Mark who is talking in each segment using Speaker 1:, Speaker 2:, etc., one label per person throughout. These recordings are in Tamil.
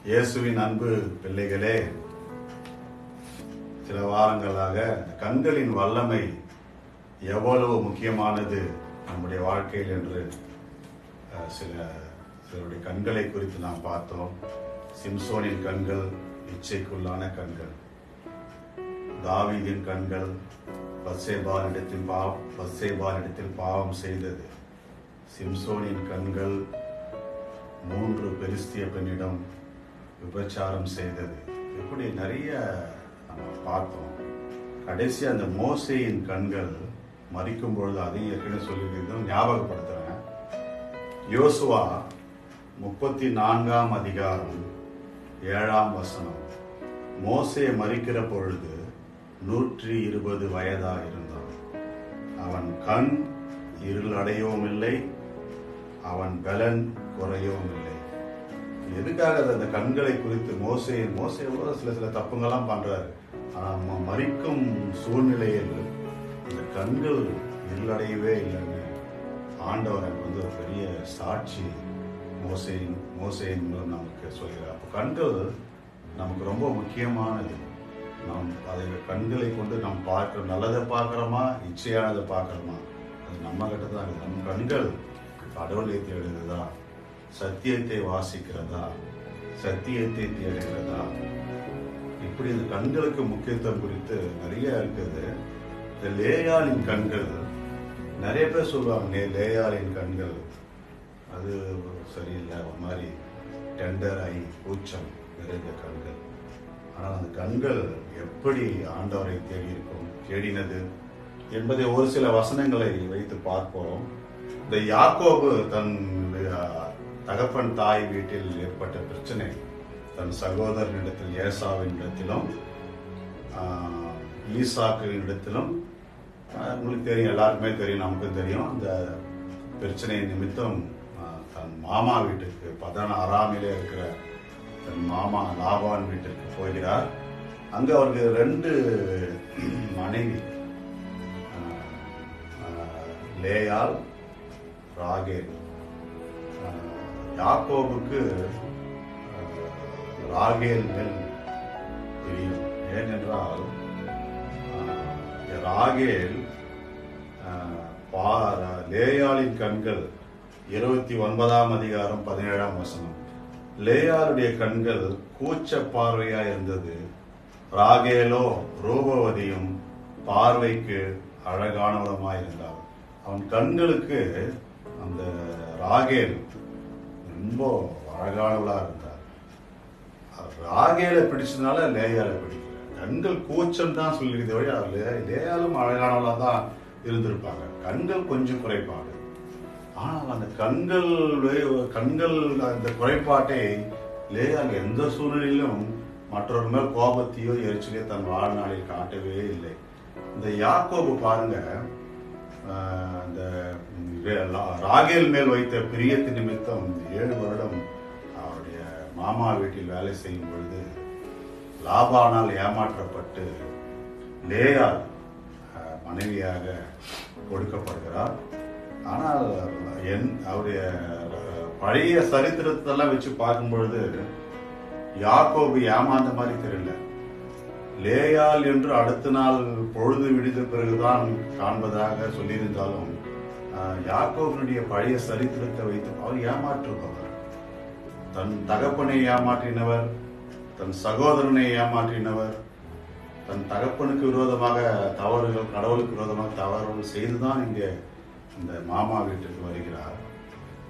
Speaker 1: இயேசுவின் அன்பு பிள்ளைகளே, சில வாரங்களாக கண்களின் வல்லமை எவ்வளவு முக்கியமானது நம்முடைய வாழ்க்கையில் என்று சிலருடைய கண்களை குறித்து நாம் பார்த்தோம். சிம்சோனின் கண்கள் இச்சைக்குள்ளான கண்கள், தாவீதின் கண்கள் பத்சேபாளிடத்தில் பாவம் செய்தது. சிம்சோனின் கண்கள் 3 பெலிஸ்திய பெண்ணிடம் விபச்சாரம் செய்தது. இப்படி நிறைய நம்ம பார்த்தோம். கடைசி அந்த மோசேயின் கண்கள் மறிக்கும் பொழுது, அதையும் ஏற்கனவே சொல்லியிருந்தோம், ஞாபகப்படுத்துறேன். யோசுவா 34ஆம் அதிகாரம் 7ஆம் வசனம். மோசே மறிக்கிற பொழுது 120 வயதாக இருந்தான். அவன் கண் இருளடையவும் இல்லை, அவன் பலன் குறையவும் இல்லை. எதுக்காக அந்த கண்களை குறித்து மோசே சில தப்புங்கள்லாம் பண்றாரு. ஆனா மறிக்கும் சூழ்நிலையில் இந்த கண்கள் இருளடையவே இல்லைன்னு ஆண்டவர் வந்து ஒரு பெரிய சாட்சி மோசேயின் மூலம் நமக்கு சொல்கிறார். அப்போ கண்கள் நமக்கு ரொம்ப முக்கியமானது. நாம் அதை கண்களை கொண்டு நாம் பார்க்கிறோம். நல்லதை பார்க்கிறோமா, இச்சையானதை பார்க்கிறோமா, அது நம்ம கிட்ட தான் இருக்குது. நம் கண்கள் கடவுளை தேடுகிறதா, சத்தியத்தை வாசிக்கிறதா, சத்தியத்தை தேடுகிறதா? இப்படி இந்த கண்களுக்கு முக்கியத்துவம் குறித்து நிறைய இருக்குது. இந்த லேயாளின் கண்கள், நிறைய பேர் சொல்லுவாங்க லேயாளின் கண்கள் அது சரியில்லை, ஒரு மாதிரி டெண்டர் ஆகி கூச்சம் நிறைந்த கண்கள். ஆனால் அந்த கண்கள் எப்படி ஆண்டவரை தேடினது என்பதை ஒரு சில வசனங்களை வைத்து பார்ப்போம். இந்த யாக்கோபு தன் தகப்பன் தாய் வீட்டில் ஏற்பட்ட பிரச்சனை தன் சகோதரனிடத்தில் ஏசாவினிடத்திலும் ஈசாக்கினிடத்திலும், உங்களுக்கு தெரியும், எல்லாருக்குமே தெரியும், நமக்கும் தெரியும். அந்த பிரச்சனை நிமித்தம் தன் மாமா வீட்டுக்கு, பதனாராமிலே இருக்கிற தன் மாமா லாபான் வீட்டிற்கு போகிறார். அங்கு அவருக்கு 2 மனைவி, லேயாள், ராகேல். யாக்கோபுக்கு ராகேல் மேல் தெரியும். ஏனென்றால் ராகேல் லேயாளின் கண்கள் 29ஆம் அதிகாரம் 17ஆம் வசனம். லேயாளுடைய கண்கள் கூச்ச பார்வையா இருந்தது, ராகேலோ ரூபவதியும் பார்வைக்கு அழகானவளமாய் இருந்தாள். அவன் கண்களுக்கு அந்த ராகேல் ரொம்ப அழகானவளா இருந்தார். ராகேலை பிடிச்சதுனால லேயாலை பிடிக்கல. கண்கள் கூச்சம் தான் சொல்லியிருந்த வழி லேயாலும் அழகானவளா தான் இருந்திருப்பாங்க. கண்கள் கொஞ்சம் குறைபாடு. ஆனால் அந்த கண்கள் அந்த குறைபாட்டை லேயால் எந்த சூழ்நிலையிலும் மற்றொரு மேல் கோபத்தையோ எரிச்சலையோ தன் வாழ்நாளில் காட்டவே இல்லை. இந்த யாக்கோபு பாருங்க, அந்த ராகேல் மேல் வைத்த பிரியத்தின் நிமித்தம் 7 வருடம் அவருடைய மாமா வீட்டில் வேலை செய்யும் பொழுது லாபானால் ஏமாற்றப்பட்டு லேயால் மனைவியாக கொடுக்கப்படுகிறார். ஆனால் அவருடைய பழைய சரித்திரத்தெல்லாம் வச்சு பார்க்கும் பொழுது யாக்கோபு ஏமாந்த மாதிரி தெரியல. லேயால் என்று அடுத்த நாள் பொழுது விடிந்த பிறகுதான் காண்பதாக சொல்லியிருந்தாலும் யாக்கோபனுடைய பழைய சரித்திரத்தை வைத்து அவர் ஏமாற்றுபவர். தன் தகப்பனை ஏமாற்றினவர், தன் சகோதரனை ஏமாற்றினவர், தன் தகப்பனுக்கு விரோதமாக தவறுகள், கடவுளுக்கு விரோதமாக தவறுகள் செய்துதான் இங்கே இந்த மாமா வீட்டுக்கு வருகிறார்.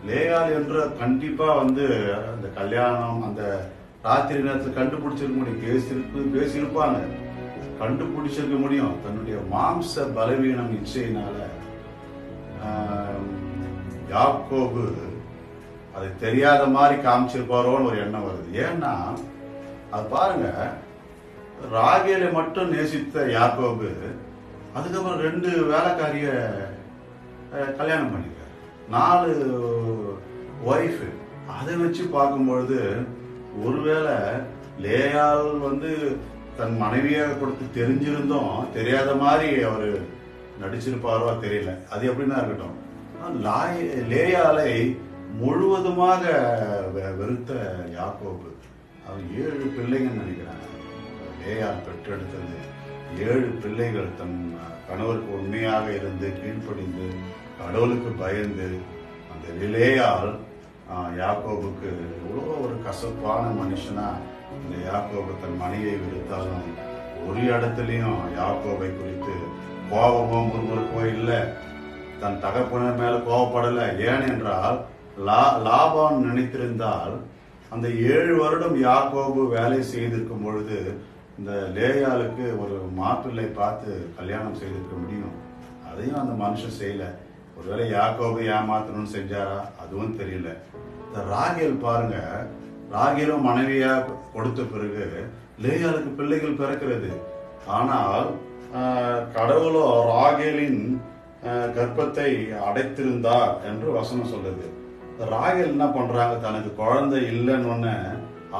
Speaker 1: லேயால் என்ற கண்டிப்பா அந்த கல்யாணம் அந்த ராத்திரி நேரத்தில் கண்டுபிடிச்சிருக்க முடியும், பேசியிருப்பாங்க, கண்டுபிடிச்சிருக்க முடியும். தன்னுடைய மாம்ச பலவீனம் இச்சையினால யாக்கோபு அது தெரியாத மாதிரி காமிச்சிருப்பாரோன்னு ஒரு எண்ணம் வருது. ஏன்னா அது பாருங்க, ராகேலை மட்டும் நேசித்த யாக்கோபு அதுக்கப்புறம் 2 வேலைக்காரிய கல்யாணம் பண்ணிக்கிறார், 4 ஒய்ஃப். அதை வச்சு பார்க்கும்பொழுது ஒருவேளை லேயால் தன் மனைவியாக கொடுத்து தெரிஞ்சிருந்தோம் தெரியாத மாதிரி அவர் நடிச்சிருப்பாரோ தெரியல. அது எப்படின்னா இருக்கட்டும், லேயாலை முழுவதுமாக வெறுத்த யாக்கோபு. அவன் 7 பிள்ளைங்கன்னு நினைக்கிறாங்க. லேயாள் பெற்றெடுத்தது 7 பிள்ளைகள். தன் கணவருக்கு உண்மையாக இருந்து கீழ்ப்படிந்து கடவுளுக்கு பயந்து அந்த லேயாள் யாக்கோபுக்கு எவ்வளோ ஒரு கசப்பான மனுஷனா இந்த யாக்கோபு தன் மனைவியை விடுத்தாலும் ஒரு இடத்துலையும் யாக்கோபை குறித்து கோபமோ முறுமுறுக்கோ இல்லை. தன் தகப்பனர் மேல கோபப்படலை. ஏனென்றால் லாபான் நினைத்திருந்தால் அந்த 7 வருடம் யாக்கோபு வேலை செய்திருக்கும் பொழுது இந்த லேயாளுக்கு ஒரு மாப்பிள்ளை பார்த்து கல்யாணம் செய்திருக்க முடியும். அதையும் அந்த மனுஷன் செய்யல. ஒருவேளை யாக்கோபு ஏமாத்தணும்னு செஞ்சாரா அதுவும் தெரியல. இந்த ராகேல் பாருங்க, ராகேலும் மனைவியா கொடுத்த பிறகு லேயாளுக்கு பிள்ளைகள் பிறக்கிறது. ஆனால் கடவுளோ ராகேலின் கர்ப்பத்தை அடைத்திருந்தார் என்று வசனம் சொல்லுது. ராகேல் என்ன பண்றாங்க, தனக்கு குழந்தை இல்லைன்னு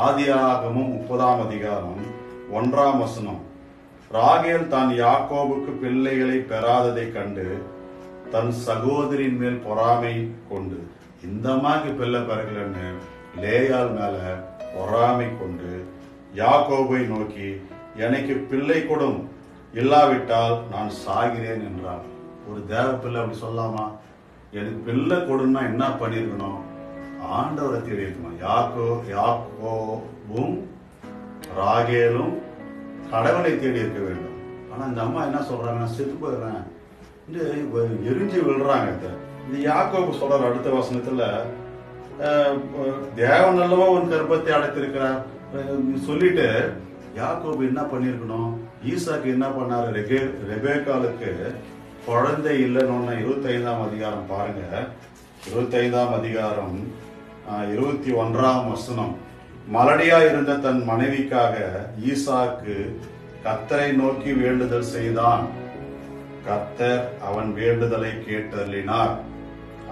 Speaker 1: ஆதியாகமம் 30ஆம் அதிகாரம் 1ஆம் வசனம், ராகேல் தான் யாக்கோபுக்கு பிள்ளைகளை பெறாததை கண்டு தன் சகோதரின் மேல் பொறாமை கொண்டு, இந்த மாதிரி பிள்ளை பிறகுலன்னு லேயாள் மேல பொறாமை கொண்டு யாக்கோபை நோக்கி, எனக்கு பிள்ளை கொடும், இல்லாவிட்டால் நான் சாகிறேன் என்றான். ஒரு தேவ பிள்ளை அப்படி சொல்லாமா? எனக்கு பிள்ளை கொடுன்னா என்ன பண்ணிருக்கணும்? ஆண்டவரை தேடி இருக்கணும். யாக்கோபும் ராகேலும் கடவுளை தேடி இருக்க வேண்டும். ஆனா இந்த அம்மா என்ன சொல்றாங்கன்னா, செத்து போயிடுறேன் எரிஞ்சு விழுறாங்க. இந்த யாக்கோபு சொல்ற அடுத்த வசனத்துல, தேவன் அல்லவா உன் கர்ப்பத்தை அடைத்திருக்கிறார் சொல்லிட்டு யாக்கோபு என்ன பண்ணிருக்கணும்? ஈசாக்கு என்ன பண்ணாரு? ரெபேக்காலுக்கு குழந்தை இல்லைன்னு 25ஆம் அதிகாரம் பாருங்க. 25ஆம் அதிகாரம் 21ஆம் வசனம், மலடியா இருந்த தன் மனைவிக்காக ஈசாக்கு கர்த்தரை நோக்கி வேண்டுதல் செய்தான். கர்த்தர் அவன் வேண்டுதலை கேட்டருளினார்.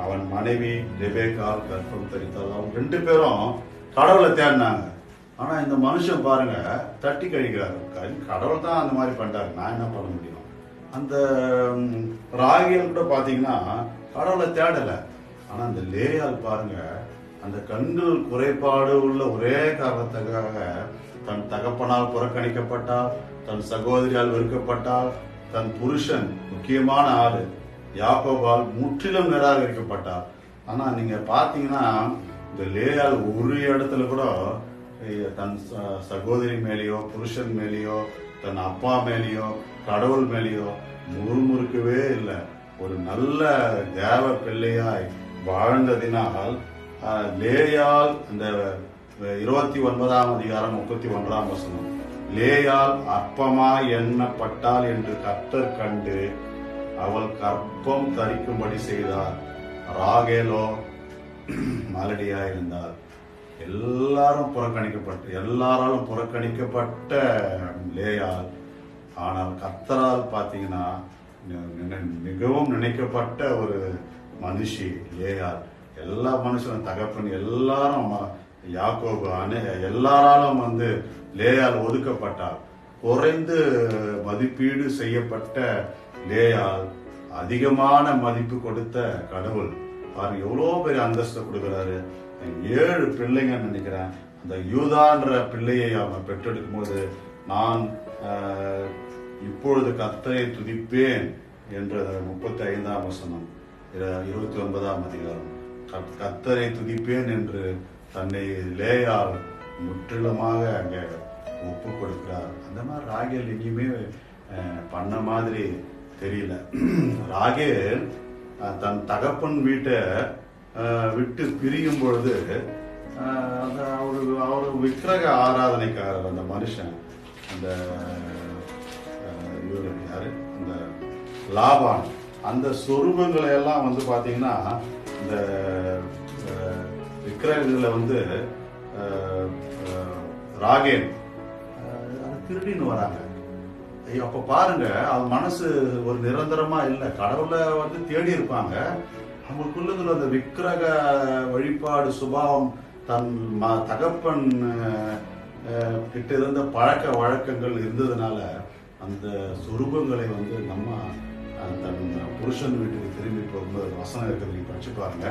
Speaker 1: அவன் மனைவி ரெபேக்கால் கர்ப்பம் தரித்தாள். அவங்க 2 பேரும் கடவுளை தேடினாங்க. ஆனா இந்த மனுஷன் பாருங்க தட்டி கழிக்கிறாரு. கடவுள் தான் அந்த மாதிரி பண்றாரு, நான் என்ன பண்ண முடியும்? அந்த ராகேல் கூட பாத்தீங்கன்னா கடவுளை தேடல. ஆனா அந்த லேயாள் பாருங்க, அந்த கண்கள் குறைபாடு உள்ள ஒரே காரணத்துக்காக தன் தகப்பனால் புறக்கணிக்கப்பட்டால், தன் சகோதரியால் வெறுக்கப்பட்டால், தன் புருஷன் முக்கியமான ஆளு யாக்கோபால் முற்றிலும் நிராகரிக்கப்பட்டார். ஆனா நீங்க பாத்தீங்கன்னா இந்த லேயாள் ஒரு இடத்துல கூட தன் சகோதரி மேலேயோ புருஷன் மேலேயோ தன் அப்பா மேலேயோ கடவுள் மேலேயோ முறுமுறுக்கவே இல்லை. ஒரு நல்ல தேவ பிள்ளையாய் வாழ்ந்ததினால் லேயாள் இந்த 29ஆம் அதிகாரம் 31ஆம் வசனம், லேயாள் அற்பமாய் எண்ணப்பட்டாள் என்று கர்த்தர் கண்டு அவள் கர்ப்பம் தரிக்கும்படி செய்தார். ராகேலோ மலடியா இருந்தார். எல்லாராலும் புறக்கணிக்கப்பட்ட லேயாள், ஆனால் கர்த்தரால் பாத்தீங்கன்னா மிகவும் நினைக்கப்பட்ட ஒரு மனுஷி லேயாள். எல்லா மனுஷனும் தகப்பன் எல்லாரும் யாக்கோபு எல்லாராலும் லேயாள் ஒதுக்கப்பட்டார். குறைந்து மதிப்பீடு செய்யப்பட்ட லேயாள் அதிகமான மதிப்பு கொடுத்த கடவுள் பாருங்க எவ்வளவு பெரிய அந்தஸ்தை கொடுக்கிறாரு. 7 பிள்ளைங்க நினைக்கிறேன். அந்த யூதான்ற பிள்ளையை அவன் பெற்றெடுக்கும் போது, நான் இப்பொழுது கர்த்தரை துதிப்பேன் என்ற 35ஆம் வசனம் 29ஆம் அதிகாரம், கர்த்தரை துதிப்பேன் என்று தன்னை லேயாள் முற்றிலுமாக அங்கே ஒப்பு கொடுக்கிறார். அந்த மாதிரி ராகேல் எங்கேயுமே பண்ண மாதிரி தெரியல. ராகேல் தன் தகப்பன் வீட்டை விட்டு பிரியும் பொழுது அவரு விக்கிரக ஆராதனைக்காரர் அந்த மனுஷன், அந்த யாரு அந்த லாபான், அந்த சொரூபங்களை எல்லாம் பாத்தீங்கன்னா இந்த விக்கிரகங்களை ராகேல் திருடின்னு வராங்க. அப்ப பாருங்க, அது மனசு ஒரு நிரந்தரமா இல்லை. கடவுளை தேடி இருப்பாங்க. அவங்களுக்குள்ள அந்த விக்கிரக வழிபாடு சுபாவம், தன் தகப்பன் கிட்ட இருந்த பழக்க வழக்கங்கள் இருந்ததுனால அந்த சொரூபங்களை நம்ம தன் புருஷன் வீட்டுக்கு திரும்பி போகும்போது வசனம் இருக்கிறது, நீங்க படிச்சு பாருங்க.